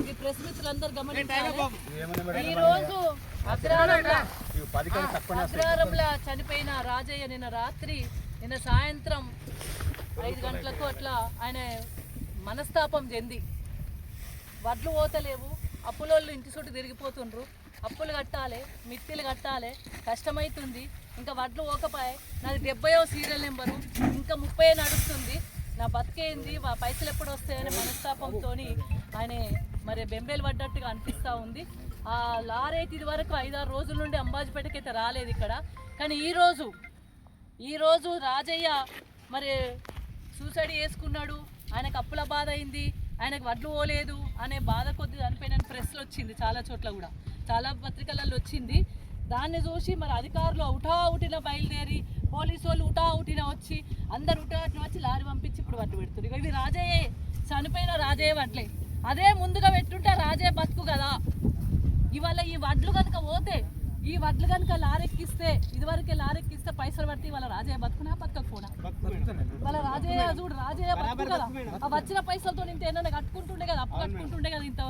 ఈ ప్రెస్ మిత్రులందరూ గమనించాలి. ఈరోజు అగ్రహారంలో చనిపోయిన రాజయ్య నిన్న సాయంత్రం 5 గంటలకు అట్లా ఆయన మనస్తాపం చెంది వడ్లు పోతలేవు, అప్పులోళ్ళు ఇంటి చుట్టూ తిరిగిపోతుండ్రు, అప్పులు కట్టాలి, మిత్తిలు కట్టాలి, కష్టమవుతుంది, ఇంకా వడ్లు పోకపోయే, నాది 70వ సీరియల్ నెంబరు, ఇంకా 30 నడుస్తుంది, నా బతికేంది, పైసలు ఎప్పుడు వస్తాయనే మనస్తాపంతో ఆయన మరి బెంబేలు పడ్డట్టుగా అనిపిస్తూ ఉంది. ఆ లారీ అయితే ఇది వరకు 5-6 రోజుల నుండి అంబాజీపేటకి అయితే రాలేదు ఇక్కడ. కానీ ఈరోజు రాజయ్య మరి సూసైడ్ చేసుకున్నాడు, ఆయనకు అప్పుల బాధ అయింది, ఆయనకు వడ్లు పోలేదు అనే బాధ కొద్ది చనిపోయిన ప్రెస్లో వచ్చింది, చాలా చోట్ల కూడా చాలా పత్రికలలో వచ్చింది. దాన్ని చూసి మరి అధికారులు ఉఠావుటిన బయలుదేరి, పోలీసు వాళ్ళు ఉఠావుటిన వచ్చి, అందరు ఉఠావుటిన వచ్చి లారీ పంపించి ఇప్పుడు వడ్లు పెడుతుంది. ఇవి రాజయ్యే, చనిపోయిన రాజయ్య వడ్లే. అదే ముందుగా పెట్టుంటే రాజయ్య బతుకు కదా. ఇవాళ ఈ వడ్లు కనుక పోతే, ఈ వడ్లు కనుక లారెక్కిస్తే, ఇదివరకే లారెక్కిస్తే పైసలు పడితే వాళ్ళ రాజయ్య బతుకునా బతకపోనా? వాళ్ళ రాజయ్య చూడు, రాజయ్య బతుకు కదా. ఆ వచ్చిన పైసలతో ఇంత ఏదైనా కట్టుకుంటుండే కదా, అప్పు కట్టుకుంటుండే కదా, ఇంత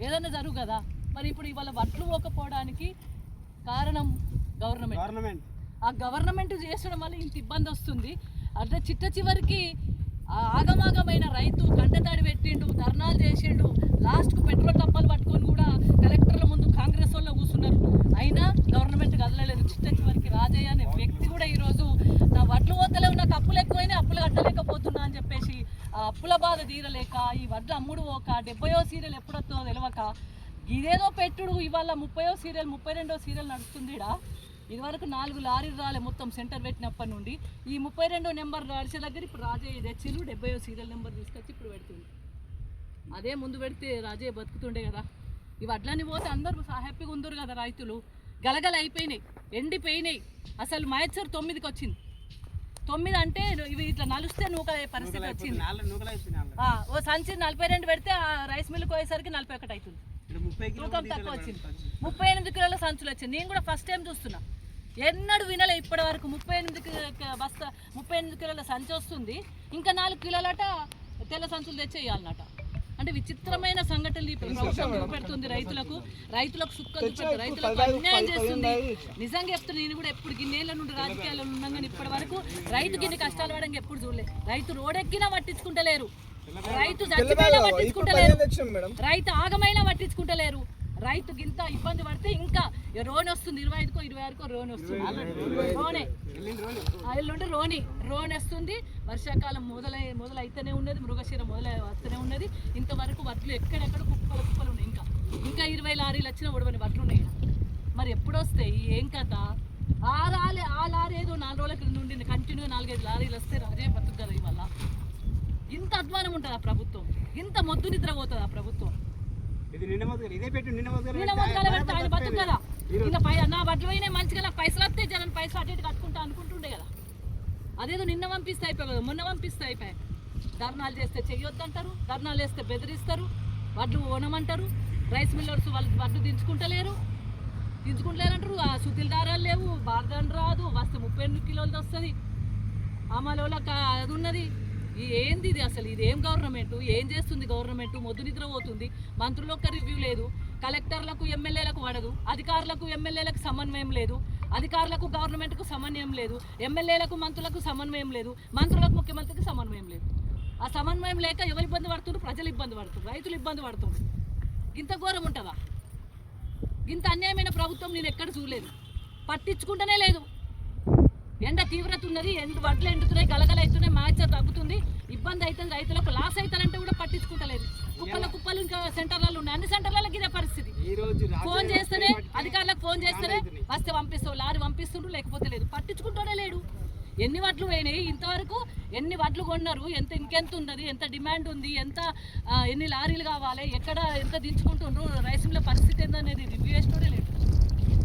ఏదైనా జరుగు కదా. మరి ఇప్పుడు ఇవాళ వడ్లు పోకపోవడానికి కారణం గవర్నమెంట్. ఆ గవర్నమెంట్ చేసడం వల్ల ఇంత ఇబ్బంది వస్తుంది. అంటే చివరికి ఆగమాగమైన రైతు కంటతాడి పెట్టిండు, ధర్నాలు చేసిండు, లాస్ట్కు పెట్రోల్ డబ్బాలు పట్టుకొని కూడా కలెక్టర్ల ముందు కాంగ్రెస్ వాళ్ళు కూర్చున్నారు. అయినా గవర్నమెంట్ కదలలేదు. చివరికి రాజయ్య అనే వ్యక్తి కూడా ఈరోజు నా వడ్లు పోతలేవు, నాకు అప్పులు ఎక్కువైనా అప్పులు కట్టలేకపోతున్నా అని చెప్పేసి ఆ అప్పుల బాధ తీరలేక, ఈ వడ్లు అమ్ముడు పోక, 70వ సీరియల్ ఎప్పుడొస్తుందో తెలియక ఇదేదో పెట్టుడు. ఇవాళ 30వ సీరియల్ 32వ సీరియల్ నడుస్తుంది. ఇదివరకు 4 లారీలు రాలే మొత్తం సెంటర్ పెట్టినప్పటి నుండి. ఈ 32వ నెంబర్ నడిచే దగ్గర ఇప్పుడు రాజయ్య తెచ్చిరు, 70వ సీరియల్ నెంబర్ తీసుకొచ్చి ఇప్పుడు పెడుతుంది. అదే ముందు పెడితే రాజయ్య బతుకుతుండే కదా. ఈ వడ్లన్నీ పోతే అందరూ హ్యాపీగా ఉందరు కదా. రైతులు గలగల అయిపోయినాయి, ఎండిపోయినాయి. అసలు మహేశ్వర్ 9కి వచ్చింది. 9 అంటే ఇవి ఇట్లా నలుస్తే నూకలే పరిస్థితి వచ్చింది. ఓ సంచి 42 పెడితే ఆ రైస్ మిల్లుకి పోయేసరికి 41 అవుతుంది. తూకం తక్కువ వచ్చింది. 38 కిలోల సంచులు వచ్చింది. నేను కూడా ఫస్ట్ టైం చూస్తున్నా, ఎన్నడూ వినలే ఇప్పటి వరకు. 38 కిలోల సంచి వస్తుంది, ఇంకా 4 కిలోలట తెల్ల సంచులు తెచ్చేయాలన్నట. అంటే విచిత్రమైన సంఘటనలు ఈ ప్రభుత్వం చూపెడుతుంది. రైతులకు సుక్క చూపెడుతుంది, రైతులకు అన్యాయం చేస్తుంది. నిజంగా చెప్తున్నా, నేను కూడా ఎప్పుడు గిన్నేళ్ళ నుండి రాజకీయాల్లో ఉన్నాం కానీ ఇప్పటి వరకు రైతుకి ఇన్ని కష్టాలు పడడానికి ఎప్పుడు చూడలేదు. రైతు రోడెక్కినా పట్టించుకుంటలేరు, రైతు చచ్చిపోయినా పట్టించుకుంటలేరు, రైతు ఆగమైనా పట్టించుకుంటలేరు. రైతుకి ఇంత ఇబ్బంది పడితే ఇంకా రోన్ వస్తుంది, 25కో 26కో రోన్ వస్తుంది. ఎల్లుండి రోన్ వస్తుంది. వర్షాకాలం మొదలైతేనే ఉన్నది, మృగశిర వస్తూనే ఉన్నది. ఇంతవరకు వడ్లు ఎక్కడెక్కడ కుప్పలు ఉన్నాయి. ఇంకా 20 లారీలు వచ్చినా ఉడవని వడ్లు ఉన్నాయి. మరి ఎప్పుడు వస్తాయి, ఏం కథ? ఆ లారీ ఏదో 4 రోజుల క్రింద ఉండి కంటిన్యూ 4-5 లారీలు వస్తే రాజే బతుకు కదా. ఇవాళ ఇంత అధ్వానం ఉంటుంది ఆ ప్రభుత్వం, ఇంత మొద్దు నిద్ర పోతుంది ఆ ప్రభుత్వం. ఆయన బతుకు కదా. ఇంకా నా వడ్లు అయినా మంచిగా నాకు పైసలు వస్తే జనం పైసలు అటు ఇటు కట్టుకుంటా అనుకుంటుండే కదా. అదేదో నిన్న పంపిస్తే అయిపోయి కదా, మొన్న పంపిస్తే అయిపోయాయి. ధర్నాలు చేస్తే చెయ్యొద్దంటారు, ధర్నాలు వేస్తే బెదిరిస్తారు, వడ్లు ఓనమంటారు. రైస్ మిల్లర్స్ వాళ్ళు వడ్లు దించుకుంటలేరంటారు. ఆ సుతిల దారాలు లేవు, బార్దాన్ రాదు, వస్తే 38 కిలోలది వస్తుంది. అమలోళ్ళకి అది ఉన్నది. ఏంది ఇది అసలు? ఇది ఏం గవర్నమెంట్? ఏం చేస్తుంది గవర్నమెంట్? మొద్దు నిద్ర పోతుంది. మంత్రులకు రివ్యూ లేదు, కలెక్టర్లకు ఎమ్మెల్యేలకు పడదు, అధికారులకు ఎమ్మెల్యేలకు సమన్వయం లేదు, అధికారులకు గవర్నమెంట్కు సమన్వయం లేదు, ఎమ్మెల్యేలకు మంత్రులకు సమన్వయం లేదు, మంత్రులకు ముఖ్యమంత్రికి సమన్వయం లేదు. ఆ సమన్వయం లేక ఎవరు ఇబ్బంది పడుతున్నారు? ప్రజలు ఇబ్బంది పడుతున్నారు, రైతులు ఇబ్బంది పడుతున్నారు. ఇంత ఘోరం ఉంటుందా? ఇంత అన్యాయమైన ప్రభుత్వం నేను ఎక్కడ చూడలేదు. పట్టించుకుంటూనే లేదు. ఎండ తీవ్రత ఉన్నది, వడ్లు ఎండుతున్నాయి, గలగలవుతున్నాయి, మాచ తగ్గుతుంది, ఇబ్బంది అవుతుంది, రైతులకు లాస్ అవుతారంటే కూడా పట్టించుకుంటలేదు. కుప్పలు ఇంకా సెంటర్లలో ఉన్నాయి, అన్ని సెంటర్లలో ఇదే పరిస్థితి. ఫోన్ చేస్తేనే, అధికారులకు ఫోన్ చేస్తేనే వస్తే పంపిస్తావు, లారీ పంపిస్తుండ్రు, లేకపోతే లేదు. పట్టించుకుంటూనే లేడు. ఎన్ని వడ్లు పోయినాయి ఇంతవరకు, ఎన్ని వడ్లు కొన్నారు, ఇంకెంత ఉన్నది, ఎంత డిమాండ్ ఉంది, ఎన్ని లారీలు కావాలి, ఎక్కడ ఎంత దించుకుంటుండ్రు, రైస్ మిల్ల పరిస్థితి ఏందనేది రివ్యూ చేసినోడే లేదు.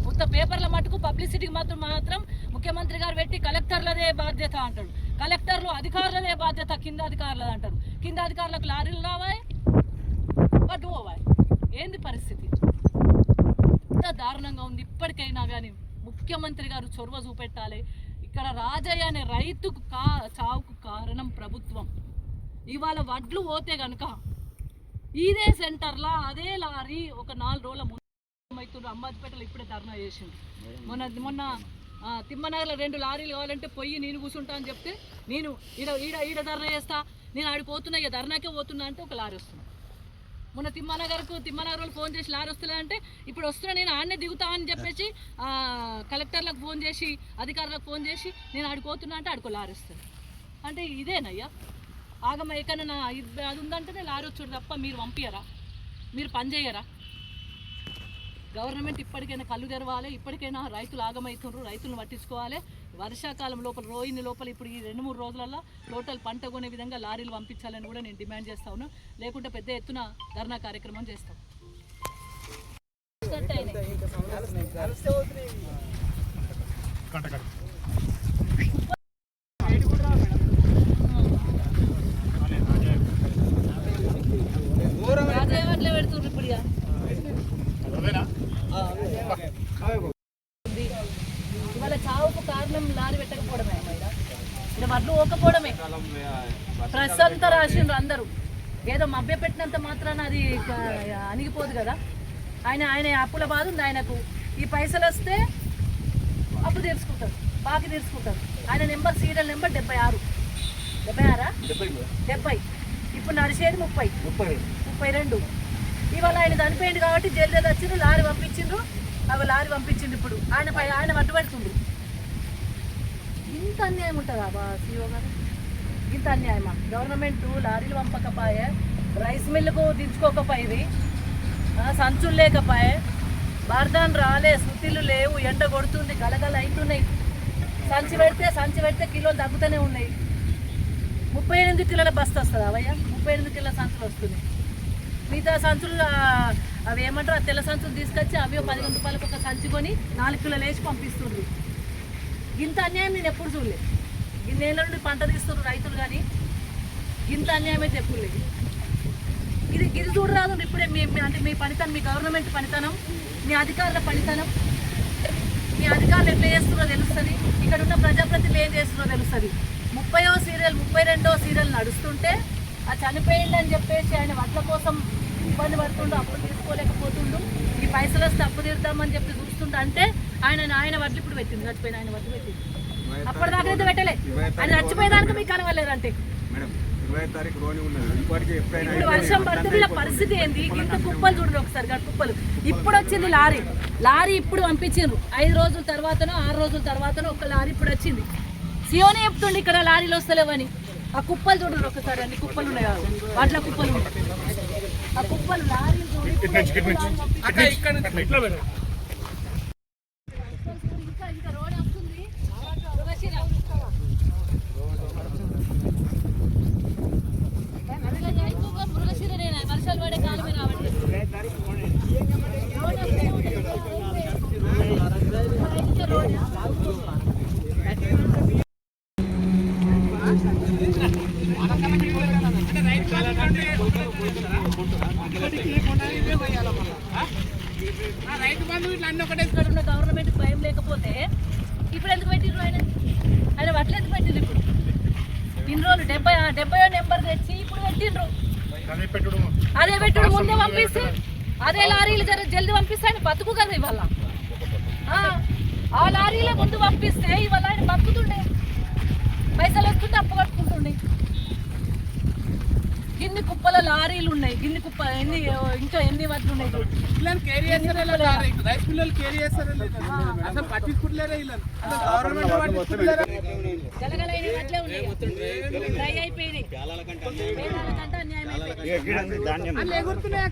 మొత్తం పేపర్ల మటుకు పబ్లిసిటీకి మాత్రం ముఖ్యమంత్రి గారు పెట్టి కలెక్టర్లదే బాధ్యత అంటాడు. కలెక్టర్లు అధికారులదే బాధ్యత, కింద అధికారులది అంటారు. కింద అధికారులకు లారీలు రావాయి, వడ్లు పోవాయి. ఏంది పరిస్థితి? ఇంత దారుణంగా ఉంది. ఇప్పటికైనా కానీ ముఖ్యమంత్రి గారు చొరవ చూపెట్టాలి. ఇక్కడ రాజయ్య అనే రైతుకు చావుకు కారణం ప్రభుత్వం. ఇవాళ వడ్లు పోతే కనుక ఇదే సెంటర్లో అదే లారీ ఒక 4 రోజుల ముందు అంబాజీపేటలో ఇప్పుడే ధర్నా చేసిండు. మొన్న తిమ్మనగర్లో 2 లారీలు కావాలంటే పొయ్యి నేను కూర్చుంటా అని చెప్తే నేను ఈడ ధర్నా చేస్తా, నేను ఆడికి పోతున్నా, ఇక ధర్నాకే పోతున్నా అంటే ఒక లారీ వస్తుంది. మొన్న తిమ్మనగర్లో ఫోన్ చేసి లారీ వస్తలే అంటే ఇప్పుడు వస్తున్నా, నేను ఆడనే దిగుతా అని చెప్పేసి కలెక్టర్లకు ఫోన్ చేసి అధికారులకు ఫోన్ చేసి నేను ఆడికి పోతున్నా అంటే ఆడికో లారీ వస్తుంది. అంటే ఇదేనయ్యా ఆగమ ఎక్కడన్నా అది ఉందంటేనే లారీ వచ్చాడు తప్ప మీరు పంపించరా, మీరు పని చేయరా? గవర్నమెంట్ ఇప్పటికైనా కళ్ళు తెరవాలి, ఇప్పటికైనా రైతులు ఆగమవుతున్నారు, రైతులను పట్టించుకోవాలి. వర్షాకాలం లోపల రోహిణి లోపల ఇప్పుడు ఈ 2-3 రోజులలో టోటల్ పంట కొనే విధంగా లారీలు పంపించాలని కూడా నేను డిమాండ్ చేస్తా ఉన్నా. లేకుంటే పెద్ద ఎత్తున ధర్నా కార్యక్రమం చేస్తాం. రాజయ్య పెడుతున్నారు ఇప్పుడు ఇవాళ చావుకు కారణం లారీ పెట్టకపోవడమే, ఇక్కడ వడ్లు ఓకపోవడమే. ప్రెస్ అంతా రాసిండ్రు అందరూ. ఏదో మభ్య పెట్టినంత మాత్రాన అది అణిగిపోదు కదా. ఆయన అప్పుల బాధ ఉంది ఆయనకు. ఈ పైసలు వస్తే అప్పు తీర్చుకుంటారు, బాకీ తీర్చుకుంటారు. ఆయన నెంబర్ సీరియల్ నెంబర్ 76. 70. ఇప్పుడు నడిచేది 32. ఇవాళ ఆయన చనిపోయింది కాబట్టి జల్దీ వచ్చిండ్రు, లారీ పంపించిండ్రు. లారీ పంపించిండు. ఇప్పుడు ఆయన అడ్డుపడుతుండ్రు. ఇంత అన్యాయం ఉంటుందా బా సీఓ గారు? ఇంత అన్యాయమా? గవర్నమెంట్ లారీలు పంపకపోయే, రైస్ మిల్లుకు దించుకోకపోయేది, సంచులు లేకపోయే, బార్దాన్ రాలే, సుత్తిలు లేవు, ఎండ కొడుతుంది, గలగల అవుతున్నాయి. సంచి పెడితే కిలోలు తగ్గుతూనే ఉన్నాయి. 38 కిలోల బస్తా వస్తుంది అవయ్యా, 38 కిలోల సంచులు వస్తుంది. మిగతా సంచులు అవి ఏమంటారు, తెల్ల సంచులు తీసుకొచ్చి అవి 15 రూపాయలకు ఒక సంచి కొని 4 కిలోలు వేసి పంపిస్తుండ్రు. ఇంత అన్యాయం నేను ఎప్పుడు చూడలేదు. ఇన్నేళ్ళ నుండి పంట తీస్తున్నారు రైతులు, కానీ ఇంత అన్యాయం అయితే ఎప్పుడు లేదు. ఇది చూడరాదు. ఇప్పుడే అంటే మీ పనితనం, మీ గవర్నమెంట్ పనితనం, మీ అధికారుల పనితనం, మీ అధికారులు ఎట్లా చేస్తున్నారో తెలుస్తుంది, ఇక్కడ ఉన్న ప్రజాప్రతినిధులు ఏం చేస్తున్నారో తెలుస్తుంది. 30వ సీరియల్ 32వ సీరియల్ నడుస్తుంటే ఆ చనిపోయిందని చెప్పేసి ఆయన వడ్ల కోసం ఇబ్బంది పడుతుండు, అప్పు తీసుకోలేకపోతుండు. ఈ పైసలు వస్తే అప్పు తీరుతామని చెప్పి చూస్తుంటే అంటే ఆయన వడ్లు ఇప్పుడు పెట్టింది, చచ్చిపోయిన ఆయన వడ్లు పెట్టింది. అప్పటిదాకా అయితే పెట్టలే, ఆయన చచ్చిపోయేదానికి మీకు కనవలేదంటే. ఇప్పుడు వర్షం పడుతుంది, ఇలా పరిస్థితి ఏంది? ఇంత కుప్పలు చూడండి ఒకసారి, కుప్పలు. ఇప్పుడు వచ్చింది లారీ ఇప్పుడు పంపించిండ్రు. 5 రోజుల తర్వాతనో 6 రోజుల తర్వాతనో ఒక లారీ ఇప్పుడు వచ్చింది. సియోనే చెప్తుండే ఇక్కడ లారీలు వస్తలేవని. ఆ కుప్పలు చూడండి ఒకసారి, అన్ని కుప్పలు ఉన్నాయి, వాటిలో కుప్పలు ఉన్నాయి. ఆ కుప్పలు లారీలు ఇంకా రోడ్ వస్తుంది. మురుగశిర వర్షాలు పడే కాలమే రావట్లేదు. గవర్నమెంట్ భయం లేకపోతే ఇప్పుడు ఎందుకు పెట్టిర్రు? ఆయన వడ్లు ఎందుకు పెట్టిండ్రు? ఇప్పుడు ఇన్ని రోజులు 70వ నెంబర్ తెచ్చి ఇప్పుడు పెట్టిండ్రు. అదే పెట్టుడు ముందే పంపిస్తే, అదే లారీలు జల్దీ పంపిస్తే ఆయన బతుకు కదా. ఇవాళ ఆ లారీలే ముందు పంపిస్తే ఇవాళ ఆయన బతుకుతుండే, పైసలు వస్తుంటే అప్పు కట్టుకుంటుండే. ఇన్ని కుప్పల లారీలు ఉన్నాయి, ఇంకా ఎన్ని వడ్లు ఉన్నాయి. గలగలైన వడ్లే ఉన్నాయి, డ్రై అయిపోయినాయి. అన్యాయం అయిపోయింది.